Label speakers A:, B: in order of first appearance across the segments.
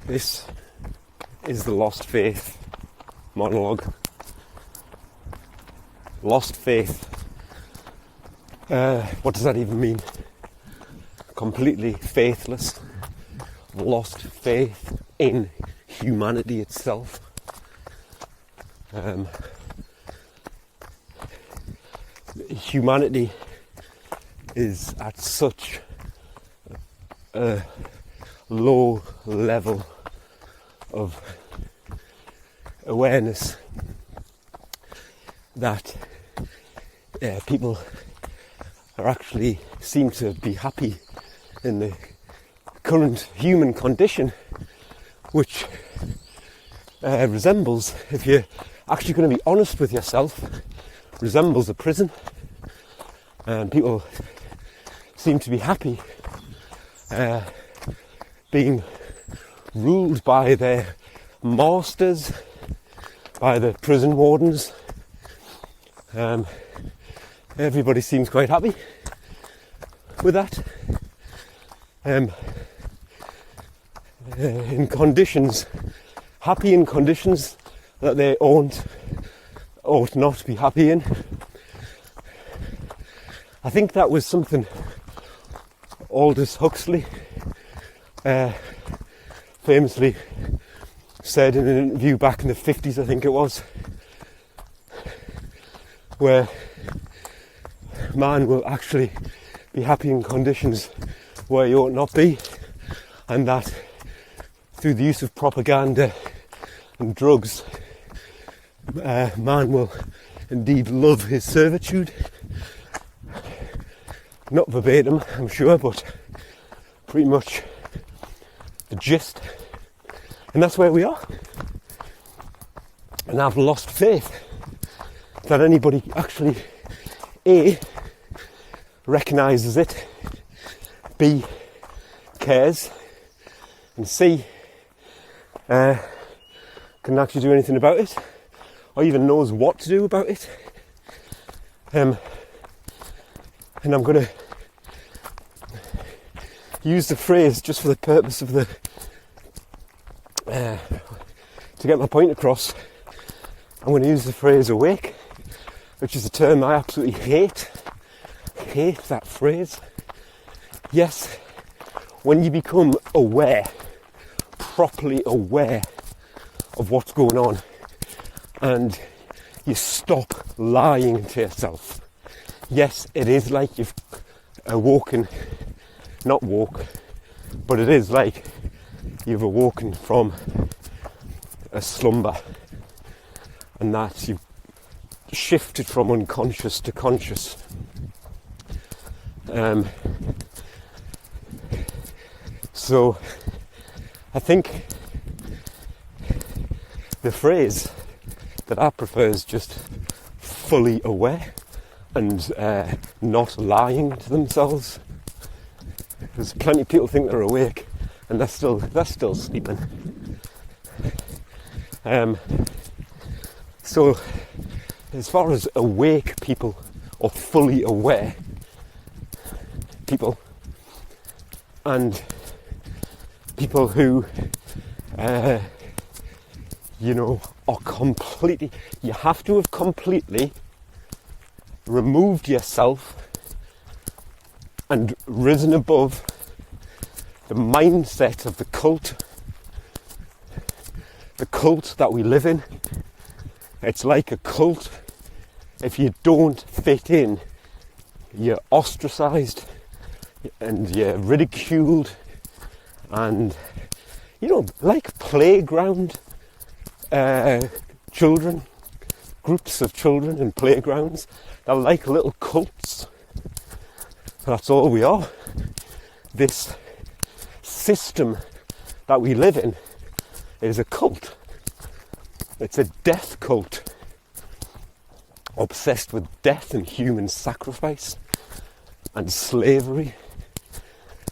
A: This is the lost faith monologue. Lost faith. What does that even mean? Completely faithless. Lost faith in humanity itself. Humanity is at such a low level of awareness that people are actually seem to be happy in the current human condition, which resembles, if you're actually going to be honest with yourself, resembles a prison. And people seem to be happy being ruled by their masters, by the prison wardens. Everybody seems quite happy with that. In conditions, happy in conditions that they ought not be happy in. I think that was something Aldous Huxley famously said in an interview back in the 50s, I think it was, where man will actually be happy in conditions where he ought not be, and that through the use of propaganda and drugs, man will indeed love his servitude. Not verbatim, I'm sure, but pretty much the gist. And that's where we are. And I've lost faith that anybody actually A, recognises it, B, cares, and C, can actually do anything about it, or even knows what to do about it. And I'm going to use the phrase just for the purpose of to get my point across. I'm going to use the phrase awake, which is a term I absolutely hate. I hate that phrase. Yes, when you become aware, properly aware of what's going on, and you stop lying to yourself. Yes, it is like you've awoken, not woke, but it is like you've awoken from a slumber, and that you've shifted from unconscious to conscious. So I think the phrase that I prefer is just fully aware and not lying to themselves. There's plenty of people think they're awake and they're still sleeping. So as far as awake people or fully aware people, and people who are completely, you have to have completely removed yourself and risen above the mindset of the cult that we live in. It's like a cult. If you don't fit in, you're ostracized and you're ridiculed, and like playground children, groups of children in playgrounds, they're like little cults. That's all we are. This system that we live in is a cult. It's a death cult, obsessed with death and human sacrifice and slavery.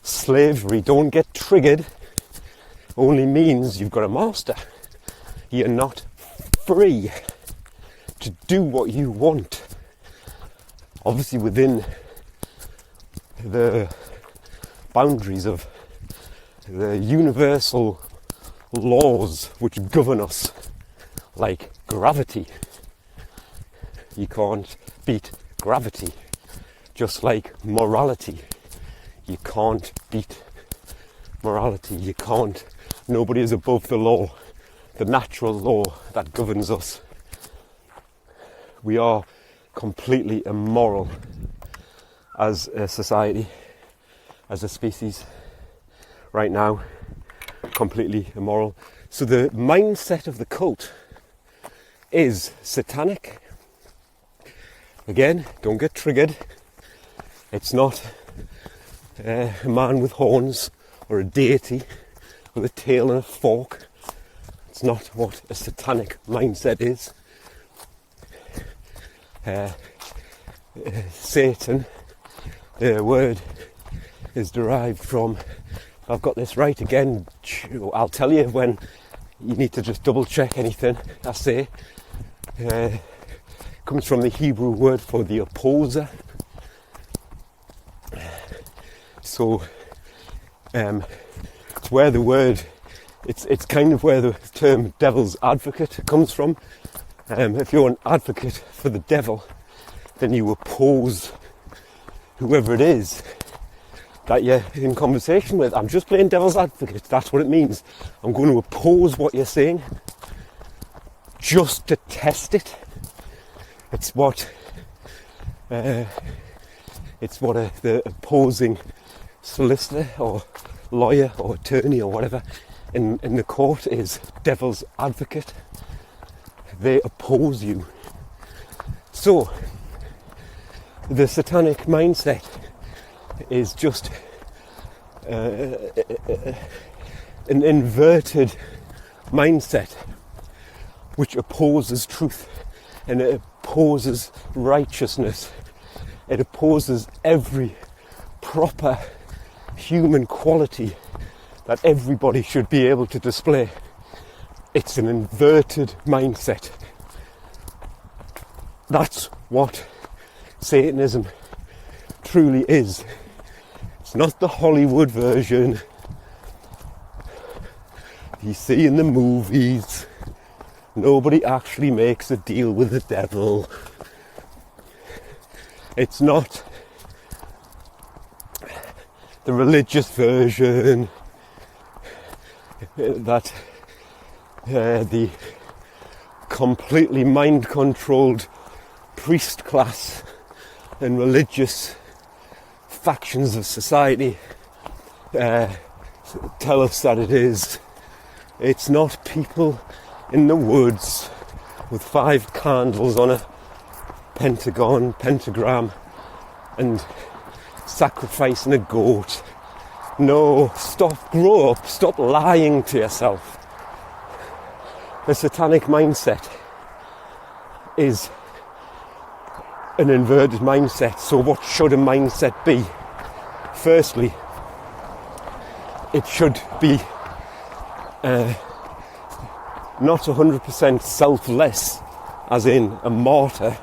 A: Slavery, don't get triggered, only means you've got a master. You're not free to do what you want. Obviously within the boundaries of the universal laws which govern us, like gravity. You can't beat gravity. Just like morality. You can't beat morality. You can't. Nobody is above the law, the natural law that governs us. We are completely immoral as a society, as a species, right now. Completely immoral. So the mindset of the cult is satanic. Again, don't get triggered. It's not a man with horns or a deity with a tail and a fork. It's not what a satanic mindset is. Satan, the word, is derived from, if I've got this right again, I'll tell you when you need to just double check anything I say. Comes from the Hebrew word for the opposer. So it's where the word, it's kind of where the term devil's advocate comes from. If you're an advocate for the devil, then you oppose whoever it is that you're in conversation with. I'm just playing devil's advocate, that's what it means. I'm going to oppose what you're saying just to test it. It's what the opposing solicitor or lawyer or attorney or whatever in the court is, devil's advocate. They oppose you. So the satanic mindset is just an inverted mindset which opposes truth, and it opposes righteousness. It opposes every proper human quality that everybody should be able to display. It's an inverted mindset. That's what Satanism truly is. It's not the Hollywood version you see in the movies. Nobody actually makes a deal with the devil. It's not the religious version that the completely mind-controlled priest class and religious factions of society tell us that it is. It's not people in the woods with 5 candles on a pentagram and sacrificing a goat. No, grow up, stop lying to yourself. The satanic mindset is an inverted mindset. So what should a mindset be? Firstly, it should be not 100% selfless, as in a martyr,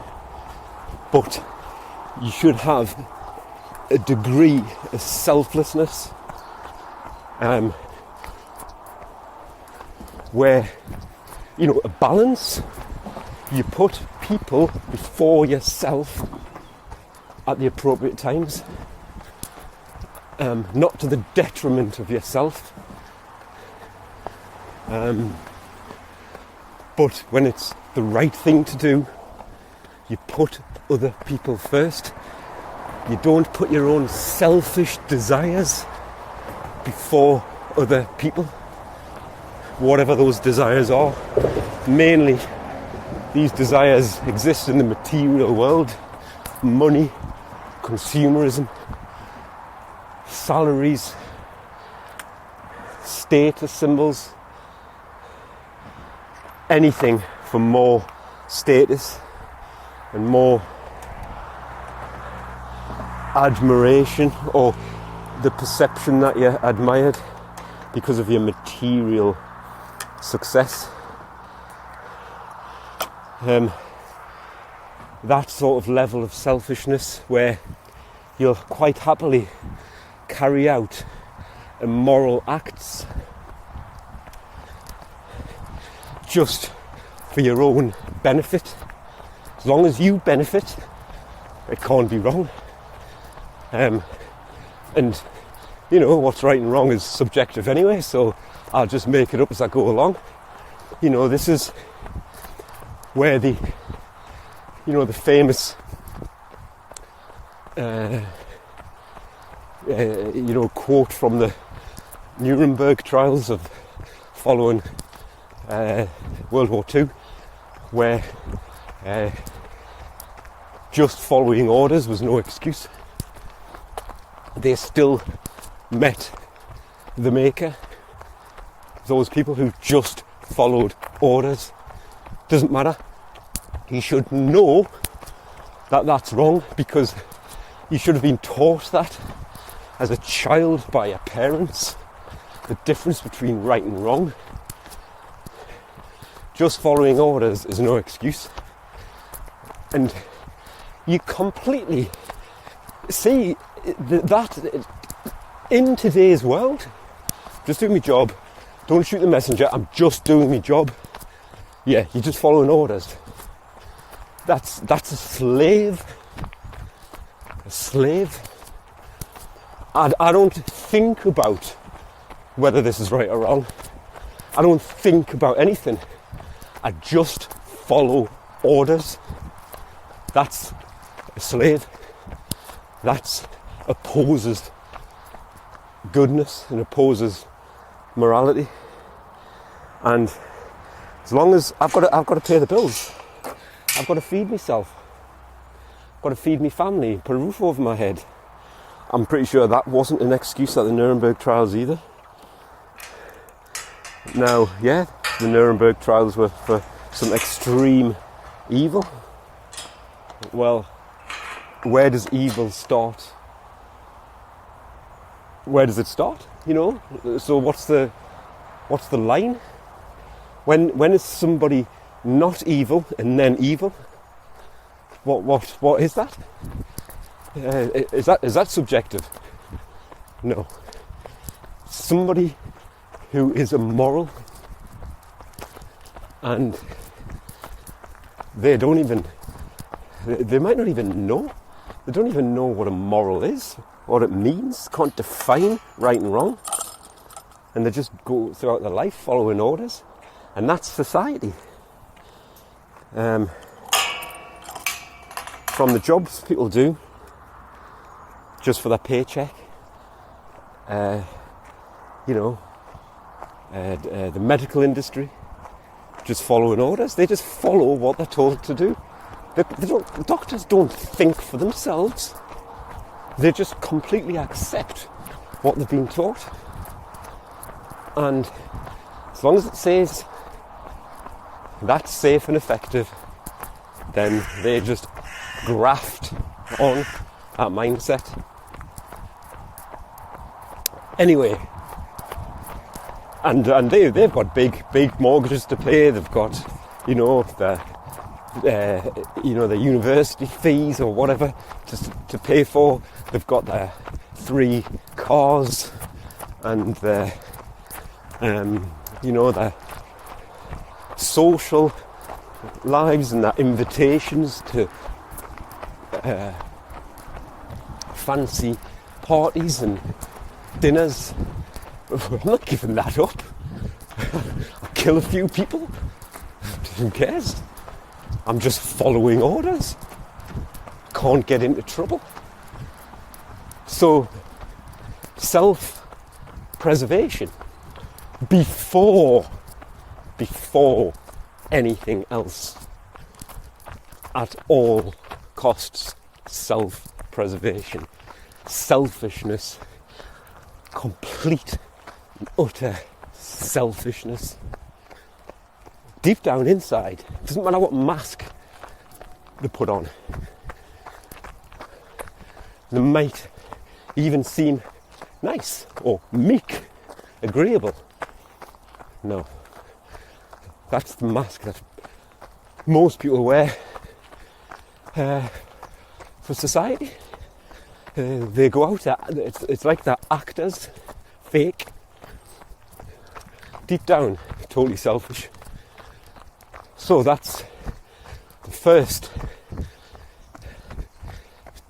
A: but you should have a degree of selflessness, where, a balance. You put people before yourself at the appropriate times, not to the detriment of yourself, but when it's the right thing to do, you put other people first. You don't put your own selfish desires before other people, whatever those desires are. Mainly, these desires exist in the material world: money, consumerism, salaries, status symbols, anything for more status and more admiration, or the perception that you're admired because of your material success. That sort of level of selfishness where you'll quite happily carry out immoral acts just for your own benefit. As long as you benefit, it can't be wrong. And you know, what's right and wrong is subjective anyway, so I'll just make it up as I go along. You know, this is where the famous quote from the Nuremberg trials of following World War II, where just following orders was no excuse. They still met the maker. Those people who just followed orders. Doesn't matter. You should know that that's wrong, because you should have been taught that as a child by your parents. The difference between right and wrong. Just following orders is no excuse. And you completely see that in today's world. Just doing my job. Don't shoot the messenger. I'm just doing my job. Yeah, you're just following orders. That's a slave. A slave. I don't think about whether this is right or wrong. I don't think about anything. I just follow orders. That's a slave. That opposes goodness and opposes morality. And as long as I've got to pay the bills, I've got to feed myself, I've got to feed my family, put a roof over my head. I'm pretty sure that wasn't an excuse at the Nuremberg trials either. Now, yeah, the Nuremberg trials were for some extreme evil. Well, where does evil start? Where does it start? You know, so what's the line? When is somebody not evil and then evil? What is that? Is that subjective? No. Somebody who is immoral and they might not even know. They don't even know what a moral is, what it means, can't define right and wrong. And they just go throughout their life following orders. And that's society. From the jobs people do, just for their paycheck, the medical industry, just following orders. They just follow what they're told to do. The doctors don't think for themselves. They just completely accept what they've been taught. And as long as it says that's safe and effective, then they just graft on that mindset. Anyway, and they've got big mortgages to pay. They've got, the university fees or whatever to pay for. They've got their 3 cars and their social lives and their invitations to fancy parties and dinners. I'm not giving that up. I'll kill a few people. Who cares? I'm just following orders. Can't get into trouble. So, self-preservation before anything else. At all costs, self-preservation. Selfishness. Complete and utter selfishness. Deep down inside, it doesn't matter what mask they put on. They might even seem nice or meek, agreeable. No. That's the mask that most people wear for society. They go out, it's like they're actors, fake. Deep down, totally selfish. So that's the first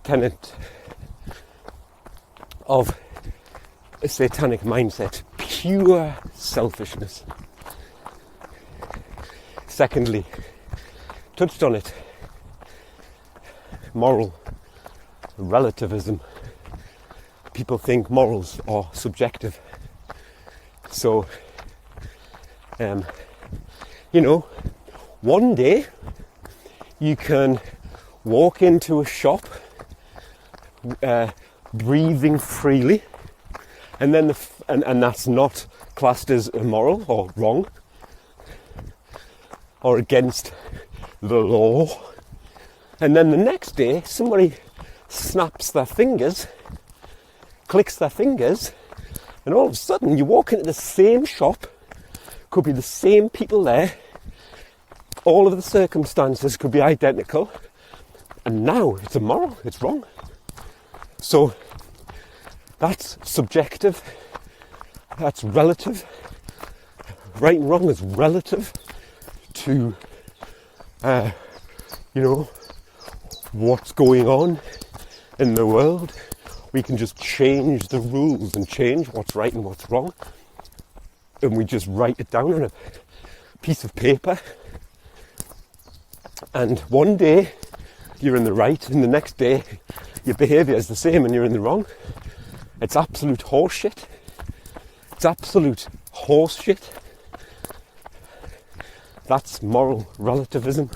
A: tenet of a satanic mindset: pure selfishness. Secondly, touched on it, moral relativism. People think morals are subjective. So, one day you can walk into a shop breathing freely, and then and that's not classed as immoral or wrong or against the law. And then the next day somebody snaps their fingers, clicks their fingers, and all of a sudden you walk into the same shop, could be the same people there, all of the circumstances could be identical, and now it's immoral, it's wrong. So that's subjective, that's relative. Right and wrong is relative to, what's going on in the world. We can just change the rules and change what's right and what's wrong. And we just write it down on a piece of paper. And one day you're in the right, and the next day your behaviour is the same and you're in the wrong. It's absolute horseshit. It's absolute horseshit. That's moral relativism.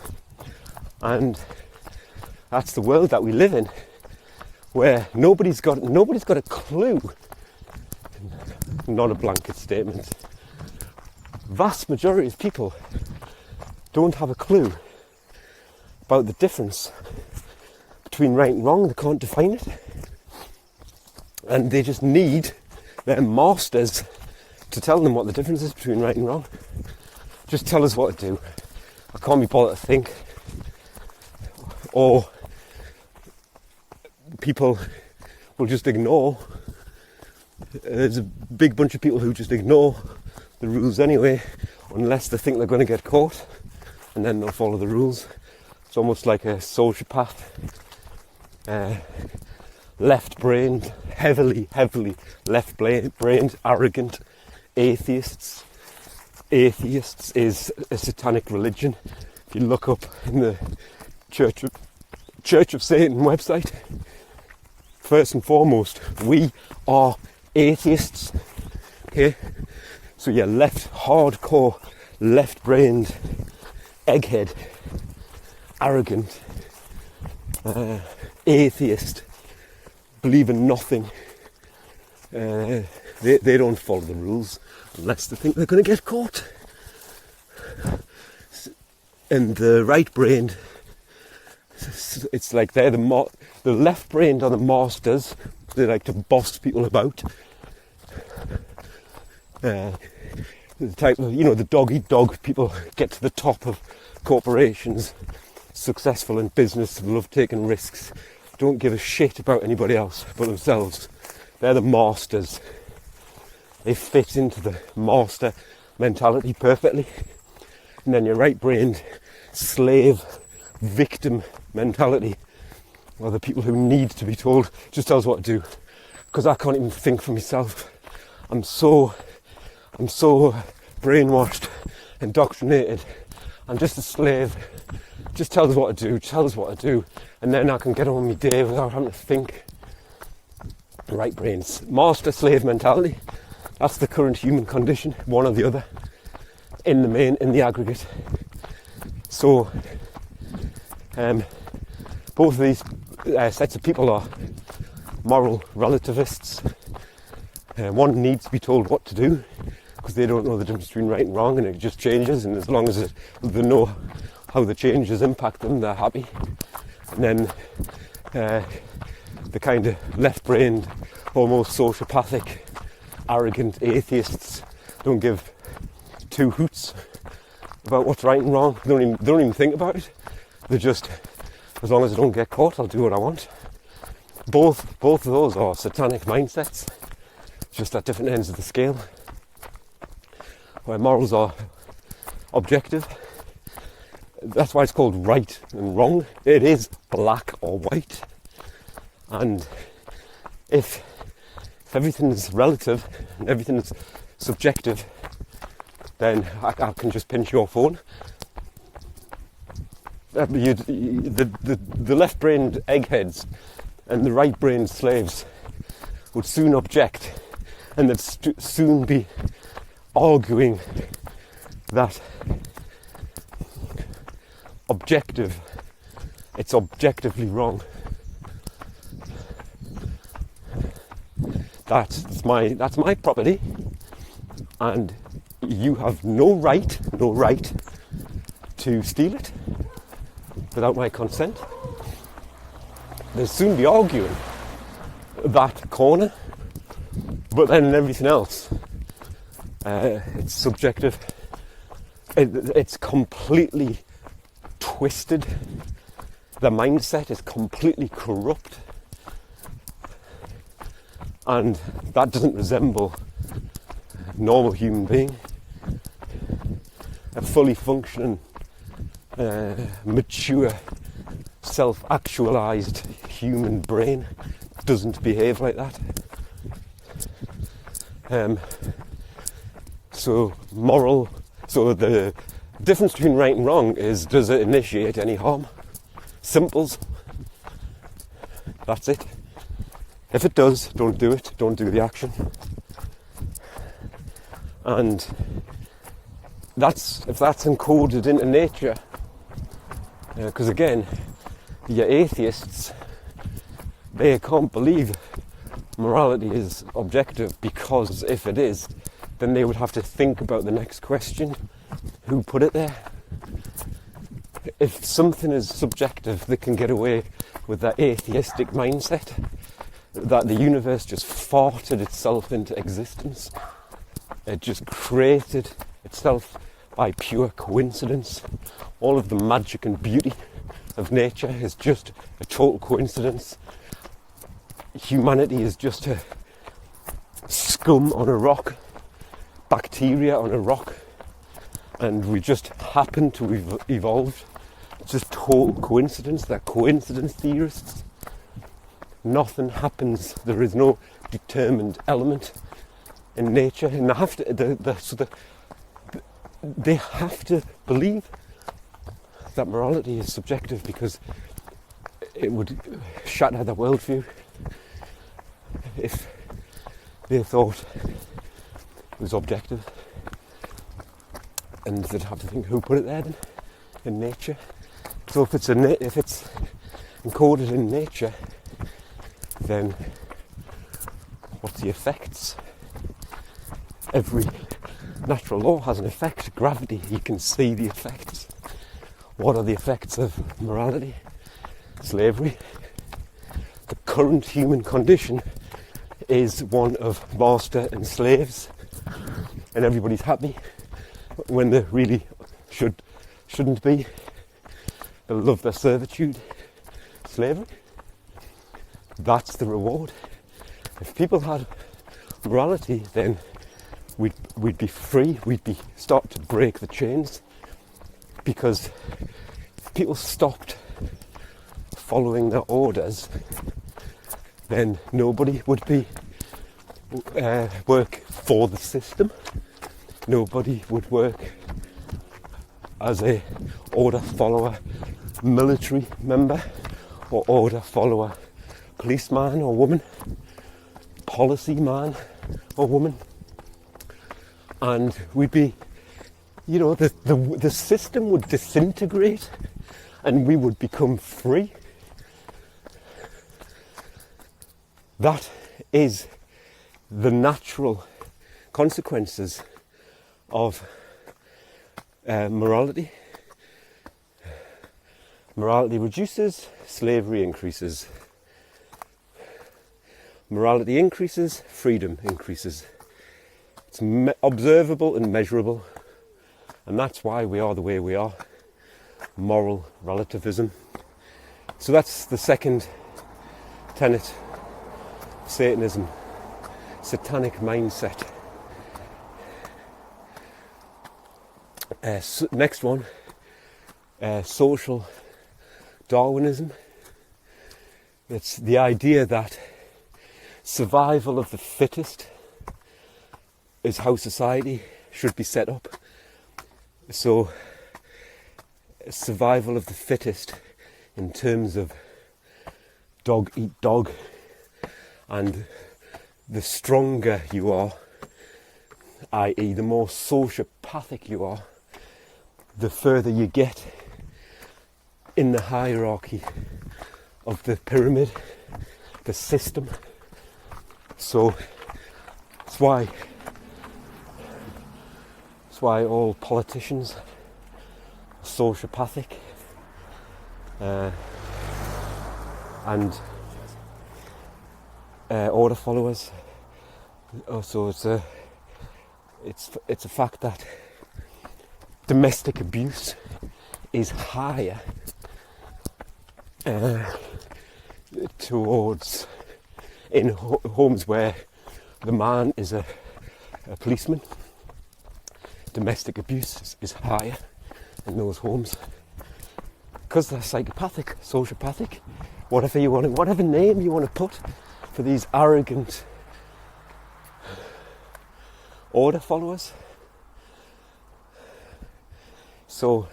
A: And that's the world that we live in, where nobody's got a clue. Not a blanket statement. Vast majority of people don't have a clue about the difference between right and wrong. They can't define it, and they just need their masters to tell them what the difference is between right and wrong. Just tell us what to do. I can't be bothered to think. Or people will just ignore. There's a big bunch of people who just ignore the rules anyway, unless they think they're going to get caught, and then they'll follow the rules. It's almost like a sociopath, left-brained, heavily left-brained, arrogant atheists. Atheists is a satanic religion. If you look up in the Church of Satan website, first and foremost, we are atheists. Okay, so you're hardcore, left-brained, egghead, arrogant, atheist, believe in nothing. They don't follow the rules unless they think they're going to get caught. And the right-brained, it's like they're the left-brained are the masters. They like to boss people about. The type of, the dog-eat-dog people get to the top of corporations, successful in business, love taking risks, don't give a shit about anybody else but themselves. They're the masters. They fit into the master mentality perfectly. And then your right-brained slave victim mentality, or the people who need to be told, just tell us what to do, because I can't even think for myself. I'm so brainwashed, indoctrinated. I'm just a slave. Just tell us what to do, and then I can get on with my day without having to think. Right brains, master slave mentality. That's the current human condition, one or the other, in the aggregate. So both of these sets of people are moral relativists. One needs to be told what to do because they don't know the difference between right and wrong, and it just changes, and as long as they know how the changes impact them, they're happy. And then the kind of left-brained, almost sociopathic, arrogant atheists don't give two hoots about what's right and wrong. They don't even think about it. They just, as long as I don't get caught, I'll do what I want. Both of those are satanic mindsets, just at different ends of the scale. Where morals are objective, that's why it's called right and wrong. It is black or white. And if everything is relative and everything is subjective, then I can just pinch your phone. The left-brained eggheads and the right-brained slaves would soon object, and they'd soon be arguing that it's objectively wrong. That's my property, and you have no right to steal it without my consent. They'll soon be arguing that corner, but then everything else, it's subjective. It's completely twisted. The mindset is completely corrupt, and that doesn't resemble a normal human being. A fully functioning, mature, self-actualized human brain doesn't behave like that. So the difference between right and wrong is, does it initiate any harm? Simples. That's it. If it does, don't do it. Don't do the action. And if that's encoded into nature, because again, your atheists, they can't believe morality is objective, because if it is, then they would have to think about the next question: who put it there? If something is subjective, they can get away with that atheistic mindset that the universe just farted itself into existence. It just created itself by pure coincidence. All of the magic and beauty of nature is just a total coincidence. Humanity is just a scum on a rock, bacteria on a rock, and we just happen to have evolved. It's just total coincidence. They're coincidence theorists. Nothing happens. There is no determined element in nature, and they have to believe that morality is subjective, because it would shatter their worldview if they thought it was objective. And they'd have to think, who put it there then? In nature. So if it's encoded in nature, then what's the effects? Every natural law has an effect. Gravity, you can see the effects. What are the effects of morality? Slavery. The current human condition is one of master and slaves, and everybody's happy when they really shouldn't be. They love their servitude. Slavery. That's the reward. If people had morality, then we'd be free. We'd start to break the chains, because if people stopped following their orders, then nobody would be work for the system. Nobody would work as a order follower, military member, or order follower, policeman or woman, policy man or woman. And we'd be, the system would disintegrate, and we would become free. That is the natural consequences of morality. Morality reduces, slavery increases. Morality increases, freedom increases. It's observable and measurable, and that's why we are the way we are. Moral relativism. So that's the second tenet of Satanism, satanic mindset. Next one, social Darwinism. It's the idea that survival of the fittest is how society should be set up. So, survival of the fittest in terms of dog eat dog, and the stronger you are, i.e. the more sociopathic you are, the further you get in the hierarchy of the pyramid, the system. So that's why all politicians are sociopathic, and order followers. Also, it's a fact that domestic abuse is higher towards in homes where the man is a policeman. Domestic abuse is higher in those homes because they're psychopathic, sociopathic, whatever name you want to put for these arrogant order followers. So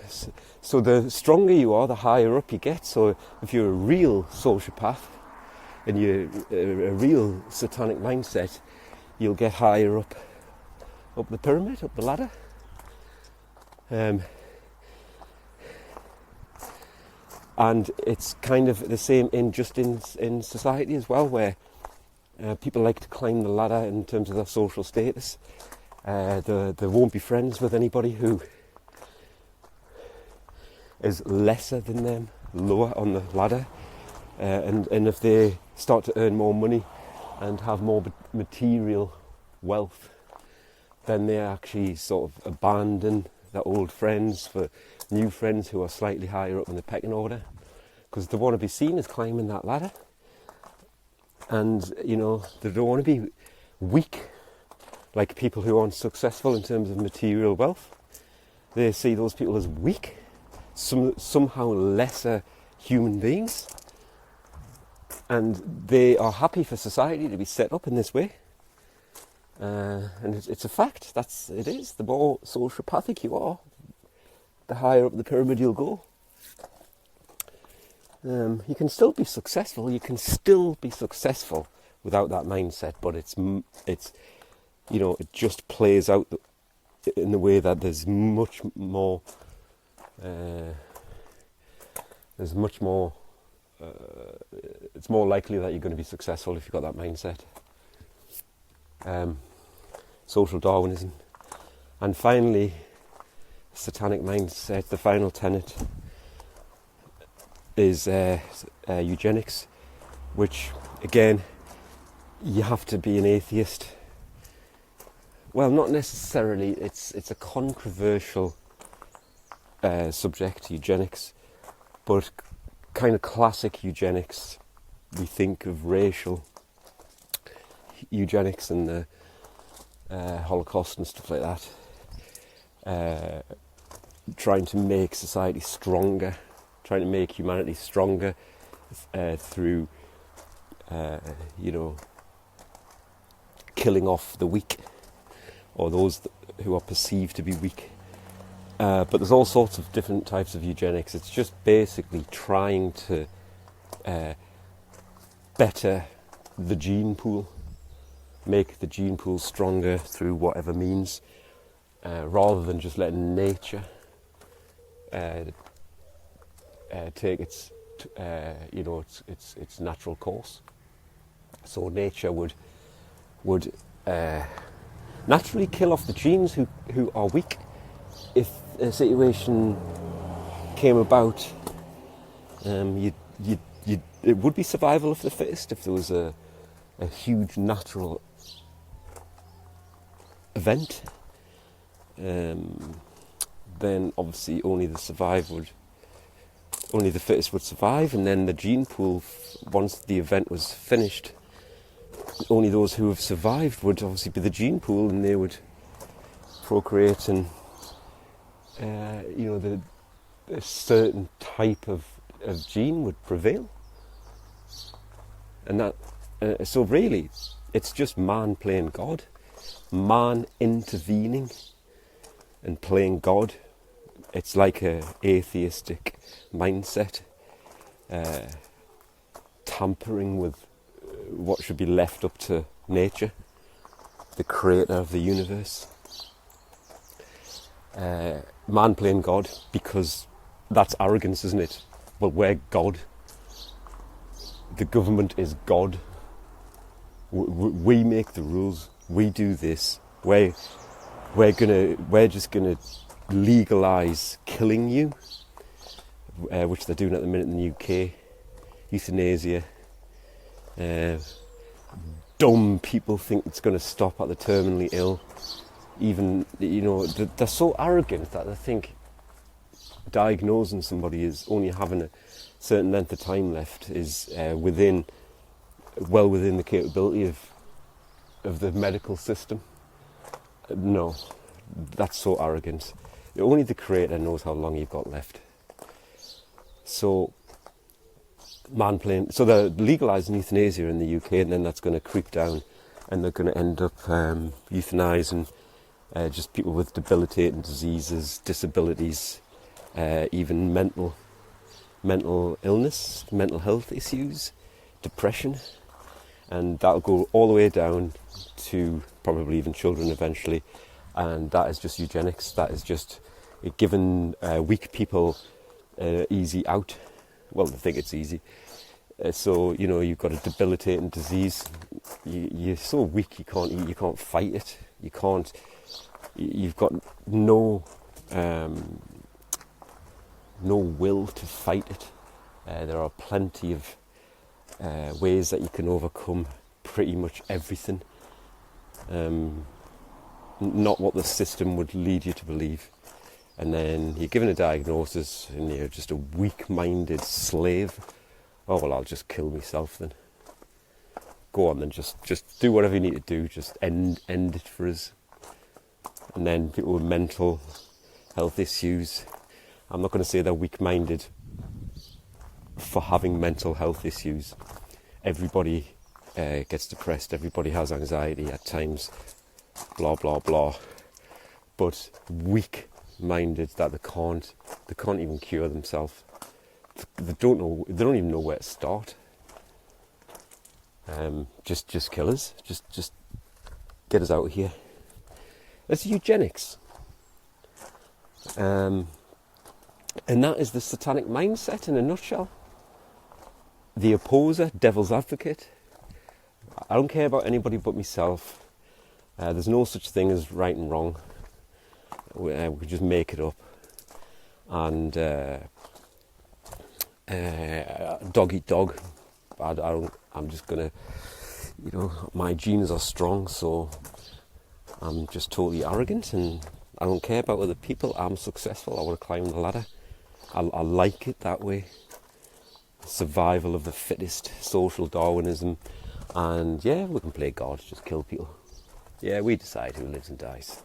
A: the stronger you are, the higher up you get. So if you're a real sociopath and you're a real satanic mindset, you'll get higher up the pyramid, up the ladder. And it's kind of the same in society as well, where people like to climb the ladder in terms of their social status. They won't be friends with anybody who is lesser than them, lower on the ladder, and if they start to earn more money and have more material wealth, then they actually sort of abandon their old friends for new friends who are slightly higher up in the pecking order, because they want to be seen as climbing that ladder, and they don't want to be weak like people who aren't successful in terms of material wealth. They see those people as weak, somehow lesser human beings, and they are happy for society to be set up in this way. And it's a fact. It is. The more sociopathic you are, the higher up the pyramid you'll go. You can still be successful. You can still be successful without that mindset. But it's it just plays out in the way that there's much more. It's more likely that you're going to be successful if you've got that mindset. Social Darwinism. And finally, satanic mindset, the final tenet is eugenics, which again, you have to be an atheist. Well, not necessarily. It's a controversial subject, eugenics, but kind of classic eugenics. We think of racial eugenics and the Holocaust and stuff like that, trying to make society stronger, trying to make humanity stronger through killing off the weak, or those who are perceived to be weak. But there's all sorts of different types of eugenics. It's just basically trying to better the gene pool, make the gene pool stronger through whatever means, rather than just letting nature take its natural course. So nature would naturally kill off the genes who are weak. If a situation came about, it would be survival of the fittest. If there was a huge natural event, then obviously only the fittest would survive, and then the gene pool, once the event was finished, only those who have survived would obviously be the gene pool, and they would procreate, and a certain type of gene would prevail. And that, so really, it's just man playing God, man intervening and playing God. It's like a atheistic mindset, tampering with what should be left up to nature, the creator of the universe. Man playing God, because that's arrogance, isn't it? Well, we're God. The government is God. We make the rules. We do this. We're just gonna legalise killing you, which they're doing at the minute in the UK. Euthanasia. Dumb people think it's going to stop at the terminally ill. Even, they're so arrogant that they think diagnosing somebody as only having a certain length of time left is within the capability of the medical system. No, that's so arrogant. Only the Creator knows how long you've got left. So they're legalising euthanasia in the UK, and then that's going to creep down, and they're going to end up euthanising just people with debilitating diseases, disabilities, even mental illness, mental health issues, depression, and that'll go all the way down to probably even children eventually, and that is just eugenics. That is just giving weak people easy out. Well, they think it's easy. So, you've got a debilitating disease. You're so weak, you can't eat, you can't fight it. You've got no will to fight it. There are plenty of ways that you can overcome pretty much everything. Not what the system would lead you to believe. And then you're given a diagnosis and you're just a weak-minded slave. Oh, well, I'll just kill myself then. Go on then, just do whatever you need to do, just end it for us. And then people with mental health issues, I'm not going to say they're weak-minded for having mental health issues. Everybody gets depressed, everybody has anxiety at times, blah, blah, blah. But weak-minded that they can't even cure themselves. They don't even know where to start. Just kill us. Just get us out of here. That's eugenics. And that is the satanic mindset in a nutshell. The opposer, devil's advocate. I don't care about anybody but myself. There's no such thing as right and wrong. We could just make it up. And dog eat dog. I'm just gonna, my genes are strong, so I'm just totally arrogant, and I don't care about other people. I'm successful. I want to climb the ladder. I like it that way. Survival of the fittest, social Darwinism, and yeah, we can play God, just kill people. Yeah, we decide who lives and dies.